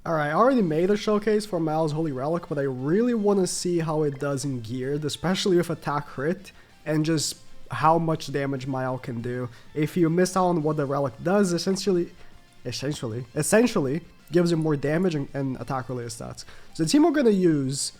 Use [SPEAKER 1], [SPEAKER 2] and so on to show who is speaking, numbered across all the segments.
[SPEAKER 1] Alright, I already made a showcase for MAEL's Holy Relic, but I really want to see how it does in geared, especially with attack crit, and just how much damage MAEL can do. If you missed out on what the relic does, essentially gives you more damage and attack related stats. So the team we're going to use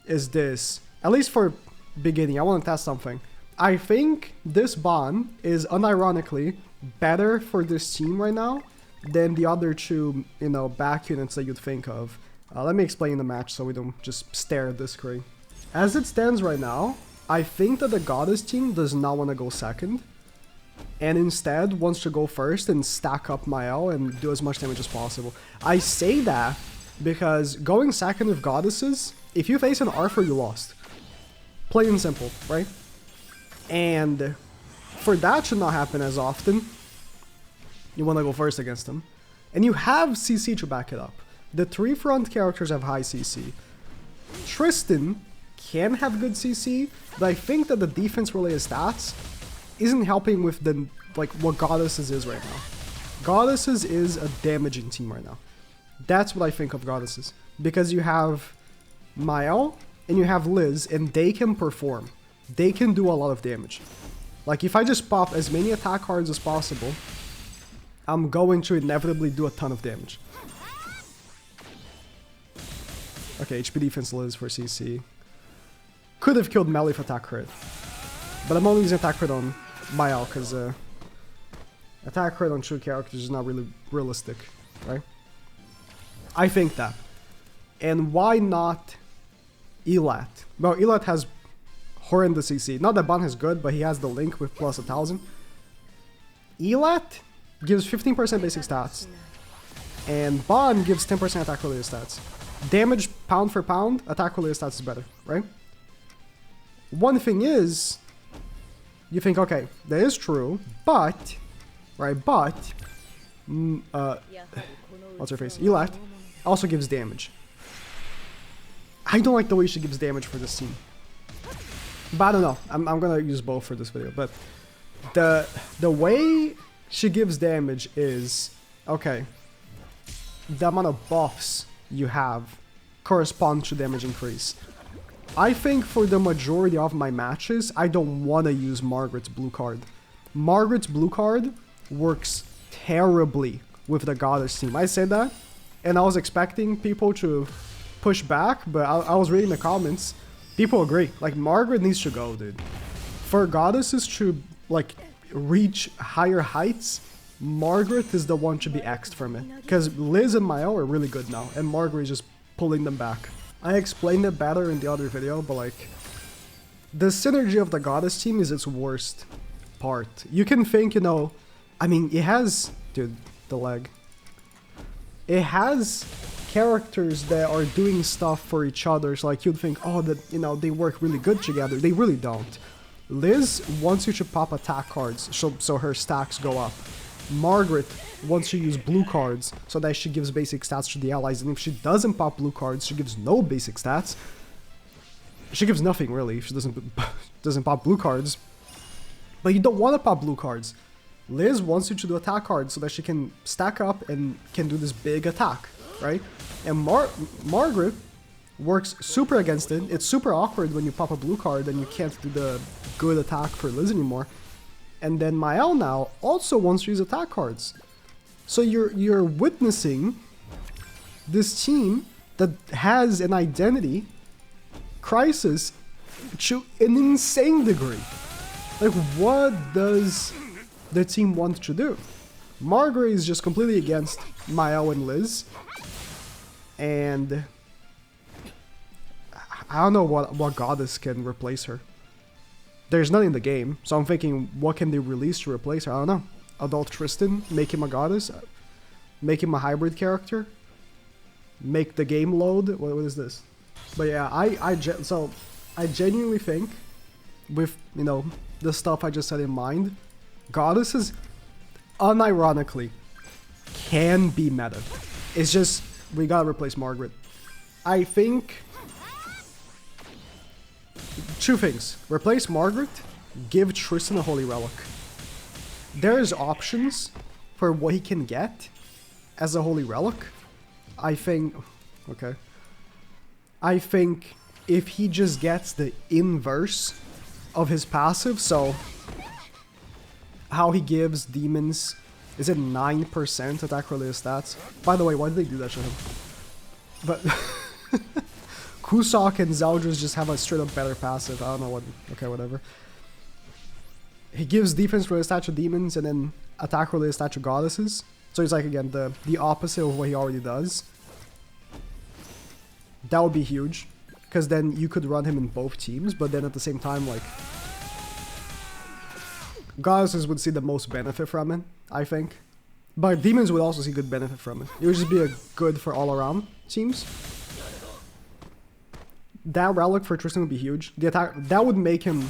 [SPEAKER 1] is this, at least for beginning. I want to test something. I think this Bond is unironically better for this team right now than the other two, back units that you'd think of. Let me explain the match so we don't just stare at this screen. As it stands right now, I think that the Goddess team does not want to go second, and instead wants to go first and stack up MAEL and do as much damage as possible. I say that because going second with Goddesses, if you face an Arthur, you lost. Plain and simple, right? And for that to not happen as often, you want to go first against them. And you have CC to back it up. The 3 front characters have high CC. Tristan can have good CC, but I think that the defense related stats isn't helping with the what Goddesses is right now. Goddesses is a damaging team right now. That's what I think of Goddesses. Because you have MAEL and you have Liz, and they can perform. They can do a lot of damage. Like if I just pop as many attack cards as possible, I'm going to inevitably do a ton of damage. Okay, HP defense Liz for CC. Could have killed Mel if attack crit. But I'm only using attack crit on MAEL because attack crit on true characters is not really realistic, right? I think that. And why not Elat? Well, Elat has horrendous CC. Not that Ban is good, but he has the link with plus 1000. Elat gives 15% basic stats, and Ban gives 10% attack related stats. Damage pound for pound, attack related stats is better, right? One thing is, you think, okay, that is true, but, right, but, what's her face? Elat also gives damage. I don't like the way she gives damage for this team. But I don't know, I'm gonna use both for this video, but the way she gives damage is, okay, the amount of buffs you have correspond to damage increase. I think for the majority of my matches, I don't want to use Margret's blue card. Margret's blue card works terribly with the Goddess team. I said that, and I was expecting people to push back, but I was reading the comments. People agree. Like, Margret needs to go, dude. For Goddesses to, reach higher heights, Margret is the one to be X'd from it. Because Liz and MAEL are really good now, and Margret is just pulling them back. I explained it better in the other video, but the synergy of the Goddess team is its worst part. You can think, I mean, it has, dude, the leg. It has characters that are doing stuff for each other, so you'd think, oh, that, they work really good together. They really don't. Liz wants you to pop attack cards, so her stacks go up. Margret wants to use blue cards so that she gives basic stats to the allies, and if she doesn't pop blue cards, she gives no basic stats. She gives nothing, really, if she doesn't pop blue cards. But you don't want to pop blue cards. Liz wants you to do attack cards so that she can stack up and can do this big attack, right? And Margret works super against it. It's super awkward when you pop a blue card and you can't do the good attack for Liz anymore. And then MAEL now also wants to use attack cards. So you're witnessing this team that has an identity crisis to an insane degree. What does the team want to do? Margret is just completely against MAEL and Liz. And I don't know what goddess can replace her. There's none in the game, so I'm thinking, what can they release to replace her? I don't know. Adult Tristan, make him a goddess, make him a hybrid character, make the game load. What is this? But yeah, I genuinely think, with the stuff I just said in mind, goddesses, unironically, can be meta. It's just we gotta replace Margret. I think. Two things. Replace Margret, give Tristan a Holy Relic. There's options for what he can get as a Holy Relic. I think... Okay. I think if he just gets the inverse of his passive, so... How he gives demons... Is it 9% attack related stats? By the way, why did they do that to him? But... Kusok and Zeldris just have a straight up better passive. I don't know what... Okay, whatever. He gives defense related stat to demons and then attack related stat to goddesses. So it's like, again, the opposite of what he already does. That would be huge. Because then you could run him in both teams, but then at the same time, like... Goddesses would see the most benefit from it, I think. But demons would also see good benefit from it. It would just be a good for all around teams. That relic for Tristan would be huge. The attack that would make him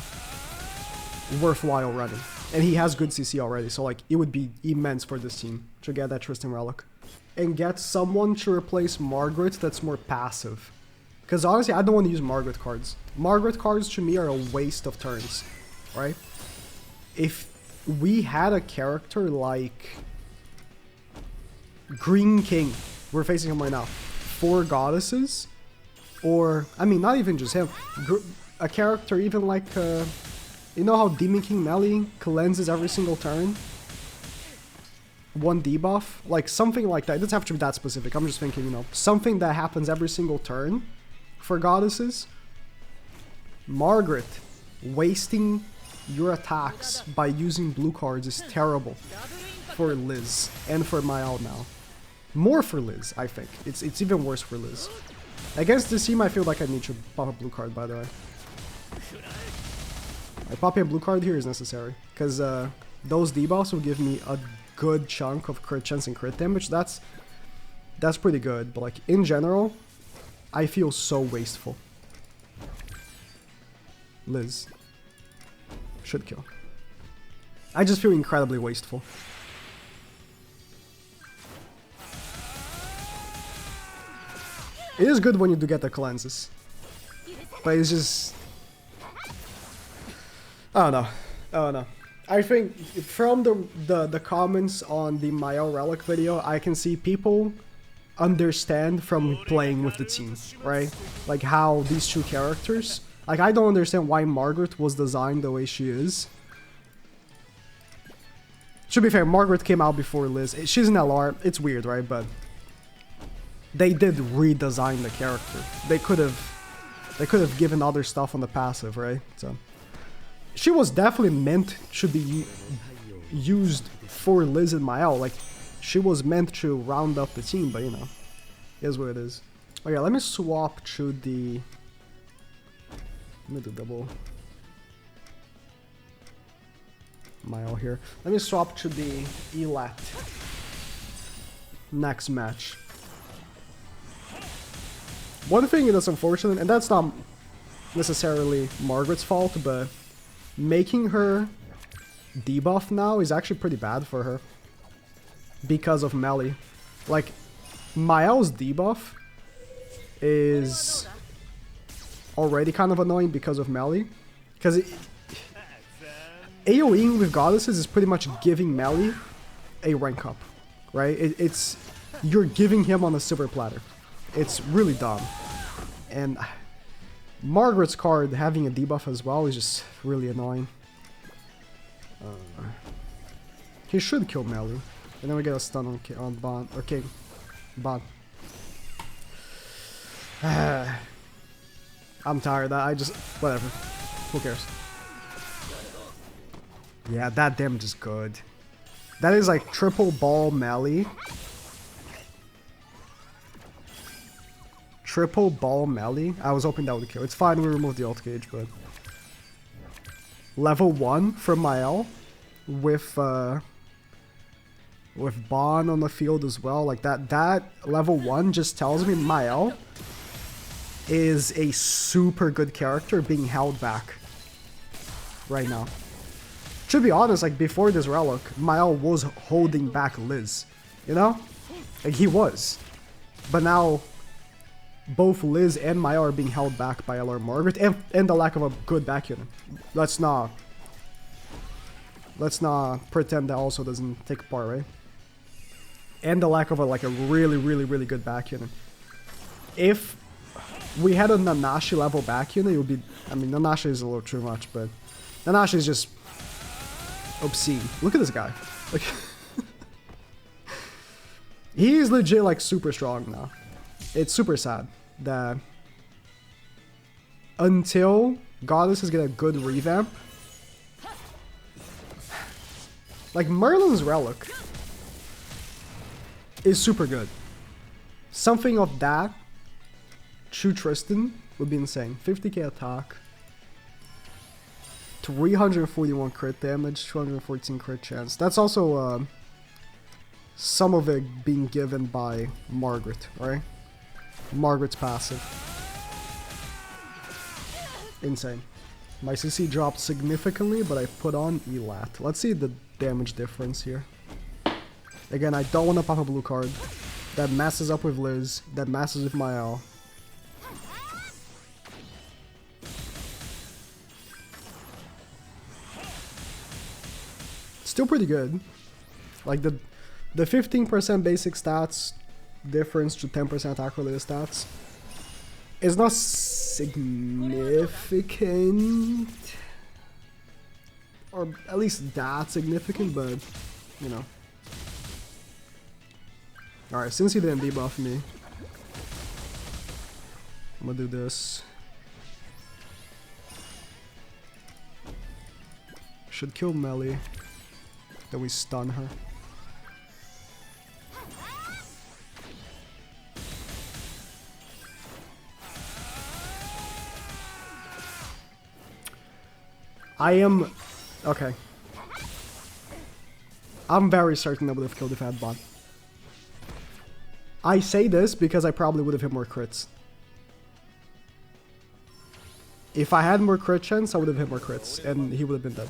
[SPEAKER 1] worthwhile running. And he has good CC already, so like it would be immense for this team to get that Tristan relic. And get someone to replace Margret that's more passive. Because honestly, I don't want to use Margret cards. Margret cards to me are a waste of turns, right? If we had a character like Green King, we're facing him right now, 4 goddesses, or, I mean, not even just him, a character even like, you know how Demon King melee cleanses every single turn? 1 debuff? Like, something like that. It doesn't have to be that specific, I'm just thinking, you know, something that happens every single turn for goddesses. Margret, wasting your attacks by using blue cards is terrible for Liz and for MAEL now. More for Liz, I think. It's even worse for Liz. Against this team, I feel like I need to pop a blue card, by the way. Like, popping a blue card here is necessary, because those debuffs will give me a good chunk of crit chance and crit damage. That's pretty good, but like in general, I feel so wasteful. Liz. Should kill. I just feel incredibly wasteful. It is good when you do get the cleanses. But it's just... I don't know. I think from the comments on the MAEL Relic video, I can see people understand from playing with the team, right? Like how these two characters... Like, I don't understand why Margret was designed the way she is. To be fair, Margret came out before Liz. She's an LR. It's weird, right? But they did redesign the character. They could have given other stuff on the passive, right? So she was definitely meant to be used for Liz and MAEL. Like, she was meant to round up the team, but you know, it is what it is. Oh yeah, let me swap to the... Let me do double MAEL here. Let me swap to the Elat next match. One thing that's unfortunate, and that's not necessarily Margaret's fault, but making her debuff now is actually pretty bad for her because of melee. Like, MAEL's debuff is already kind of annoying because of melee, because AoEing with goddesses is pretty much giving melee a rank up, right? It's you're giving him on a silver platter. It's really dumb, and Margaret's card having a debuff as well is just really annoying. He should kill melee, and then we get a stun on Bond or King. Bond. I'm tired. I just... Whatever. Who cares? Yeah, that damage is good. That is like triple ball melee. Triple ball melee. I was hoping that would kill. It's fine, we removed the ult gauge, but... Level 1 from MAEL. With Bond on the field as well. Like that level 1 just tells me MAEL is a super good character being held back right now. To be honest, like before this relic, MAEL was holding back Liz, you know? Like he was. But now, both Liz and MAEL are being held back by LR Margret and the lack of a good back unit. Let's not pretend that also doesn't take part, right? and the lack of a, like a really good back unit. If we had a Nanashi level back unit, it would be, I mean, Nanashi is a little too much, but Nanashi is just obscene. Look at this guy. Like, he is legit like super strong now. It's super sad that until Goddesses get a good revamp, like Merlin's Relic is super good. Something of that to Tristan would be insane. 50k attack, 341 crit damage, 214 crit chance. That's also some of it being given by Margret, right? Margret's passive. Insane. My CC dropped significantly, but I put on Elat. Let's see the damage difference here. Again, I don't want to pop a blue card. That messes up with Liz. That messes with MAEL. Still pretty good. Like the 15% basic stats difference to 10% attack related stats is not significant, or at least that significant, but you know. Alright, since he didn't debuff me, I'm gonna do this. Should kill Melly, then we stun her. I am... okay. I'm very certain I would have killed if I had bot. I say this because I probably would have hit more crits. If I had more crit chance, I would have hit more crits, and he would have been dead.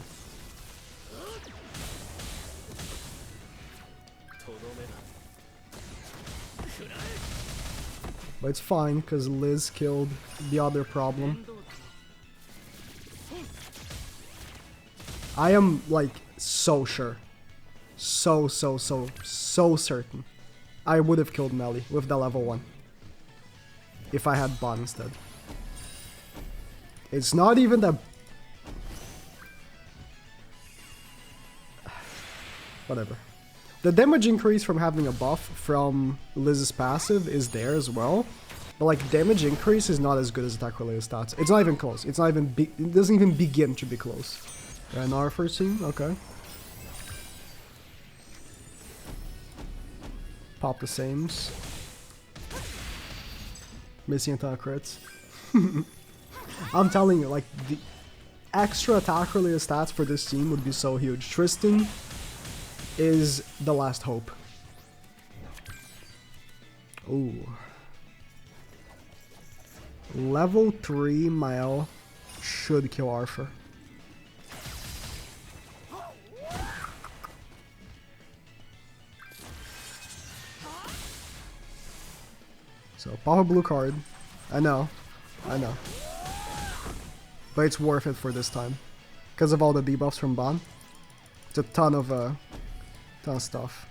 [SPEAKER 1] But it's fine, because Liz killed the other problem. I am, like, so sure. So certain. I would have killed Melly with the level 1. If I had bot instead. It's not even that... whatever. The damage increase from having a buff from Liz's passive is there as well. But like, damage increase is not as good as attack related stats. It's not even close. It's not even it doesn't even begin to be close. And our first team, okay. Pop the sames. Missing attack crits. I'm telling you, like, the extra attack related stats for this team would be so huge. Tristan is the last hope. Ooh. Level 3 MAEL should kill Arthur. So, pop a blue card. I know. But it's worth it for this time. Because of all the debuffs from Ban. It's a ton of stuff.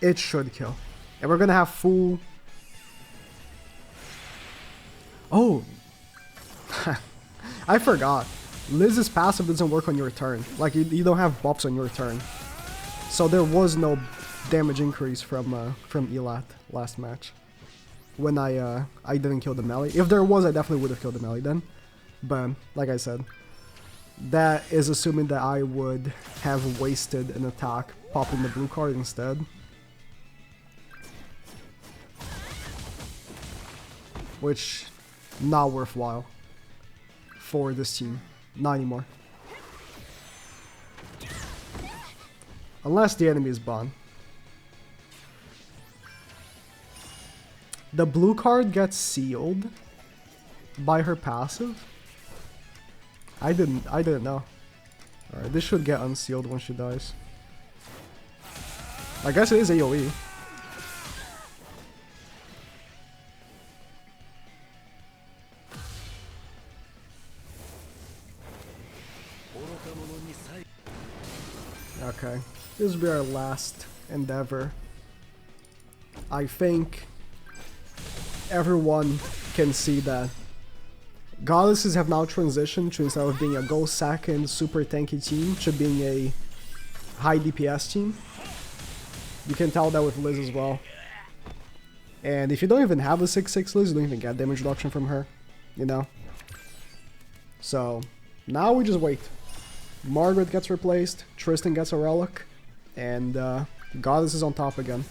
[SPEAKER 1] It should kill. And we're gonna have full... oh! I forgot. Liz's passive doesn't work on your turn. Like, you don't have buffs on your turn. So there was no damage increase from Elat last match. When I didn't kill the melee. If there was, I definitely would have killed the melee then. But, like I said, that is assuming that I would have wasted an attack popping the blue card instead. Which, not worthwhile for this team. Not anymore. Unless the enemy is Ban. The blue card gets sealed by her passive? I didn't know. Alright, this should get unsealed when she dies. I guess it is AoE. Okay, this will be our last endeavor. I think everyone can see that Goddesses have now transitioned to, instead of being a go second super tanky team, to being a high DPS team. You can tell that with Liz as well. And if you don't even have a 6/6 Liz, you don't even get damage reduction from her, you know? So, now we just wait. Margret gets replaced, Tristan gets a relic, and Goddess is on top again.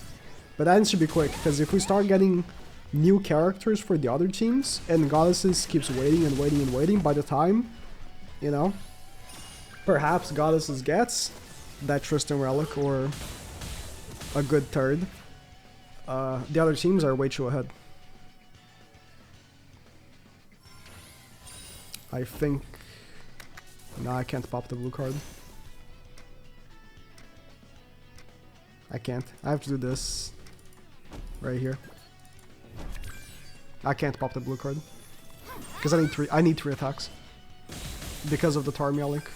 [SPEAKER 1] But that should be quick, because if we start getting new characters for the other teams, and Goddesses keeps waiting and waiting and waiting, by the time, you know, perhaps Goddesses gets that Tristan relic or a good third, the other teams are way too ahead. I think... No, I can't pop the blue card. I can't. I have to do this right here. I can't pop the blue card because I need three attacks because of the Tarmia link,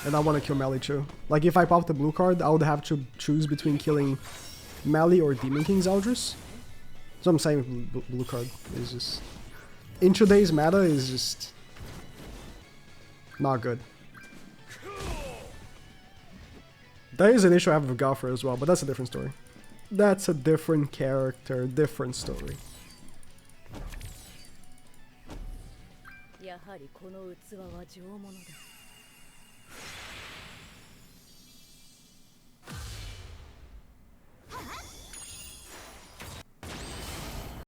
[SPEAKER 1] and I want to kill Melee too. Like if I pop the blue card, I would have to choose between killing Melee or Demon King's Eldris. So I'm saying blue card is just, in today's meta, is just not good. That is an issue I have with Gopher as well, but that's a different story. That's a different character, different story.
[SPEAKER 2] やはりこの器は上物だ。